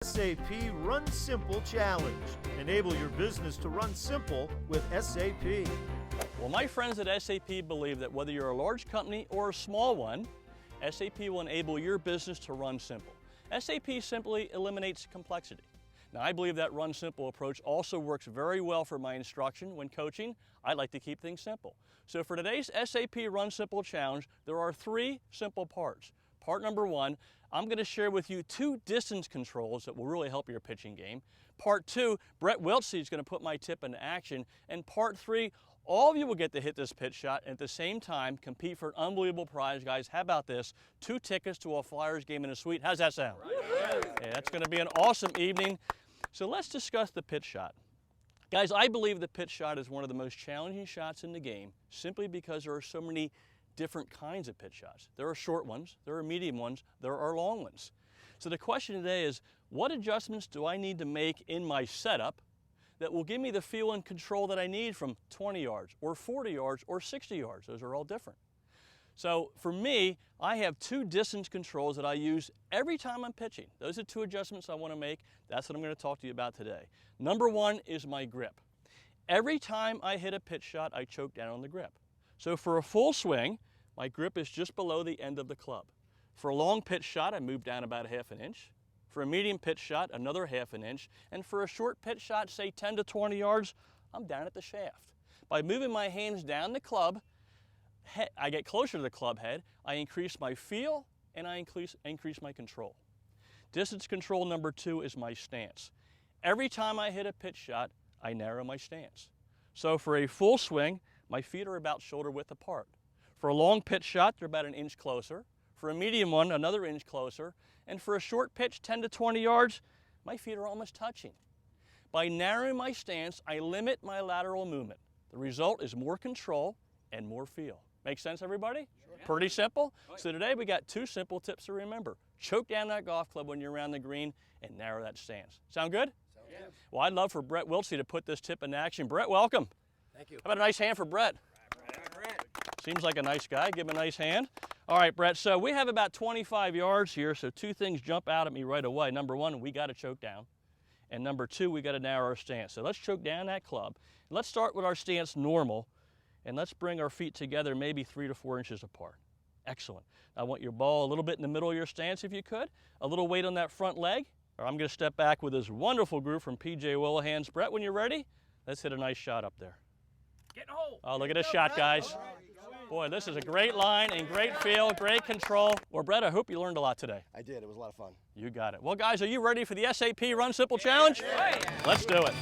SAP Run Simple Challenge. Enable your business to run simple with SAP. Well, my friends at SAP believe that whether you're a large company or a small one, SAP will enable your business to run simple. SAP simply eliminates complexity. Now, I believe that Run Simple approach also works very well for my instruction when coaching. I like to keep things simple. So for today's SAP Run Simple Challenge, there are 3 simple parts. Part number 1, I'm going to share with you 2 distance controls that will really help your pitching game. Part 2, Brett Wiltsey is going to put my tip into action. And part 3, all of you will get to hit this pitch shot and at the same time compete for an unbelievable prize, guys. How about this? 2 tickets to a Flyers game in a suite. How's that sound? Yeah, that's going to be an awesome evening. So let's discuss the pitch shot. Guys, I believe the pitch shot is one of the most challenging shots in the game simply because there are so many different kinds of pitch shots. There are short ones, there are medium ones, there are long ones. So the question today is, what adjustments do I need to make in my setup that will give me the feel and control that I need from 20 yards or 40 yards or 60 yards? Those are all different. So for me, I have 2 distance controls that I use every time I'm pitching. Those are 2 adjustments I want to make. That's what I'm going to talk to you about today. Number 1 is my grip. Every time I hit a pitch shot, I choke down on the grip. So for a full swing, my grip is just below the end of the club. For a long pitch shot, I move down about 1/2 inch. For a medium pitch shot, another 1/2 inch. And for a short pitch shot, say 10 to 20 yards, I'm down at the shaft. By moving my hands down the club, I get closer to the club head, I increase my feel, and I increase my control. Distance control number 2 is my stance. Every time I hit a pitch shot, I narrow my stance. So for a full swing, my feet are about shoulder width apart. For a long pitch shot, they're about 1 inch closer. For a medium one, another inch closer. And for a short pitch, 10 to 20 yards, my feet are almost touching. By narrowing my stance, I limit my lateral movement. The result is more control and more feel. Make sense, everybody? Sure. Pretty simple. So today we got 2 simple tips to remember. Choke down that golf club when you're around the green and narrow that stance. Sound good? Sounds good. Well, I'd love for Brett Wiltsey to put this tip in action. Brett, welcome. Thank you. How about a nice hand for Brett? Seems like a nice guy. Give him a nice hand. All right, Brett, so we have about 25 yards here, so 2 things jump out at me right away. Number 1, we got to choke down. And number 2, we got to narrow our stance. So let's choke down that club. And let's start with our stance normal, and let's bring our feet together maybe 3 to 4 inches apart. Excellent. I want your ball a little bit in the middle of your stance if you could. A little weight on that front leg. Or I'm going to step back with this wonderful groove from P.J. Willihan's. Brett, when you're ready, let's hit a nice shot up there. Get in the hole. Oh, look at this shot, guys. Boy, this is a great line and great feel, great control. Well, Brett, I hope you learned a lot today. I did. It was a lot of fun. You got it. Well, guys, are you ready for the SAP Run Simple Challenge? Yeah. Let's do it.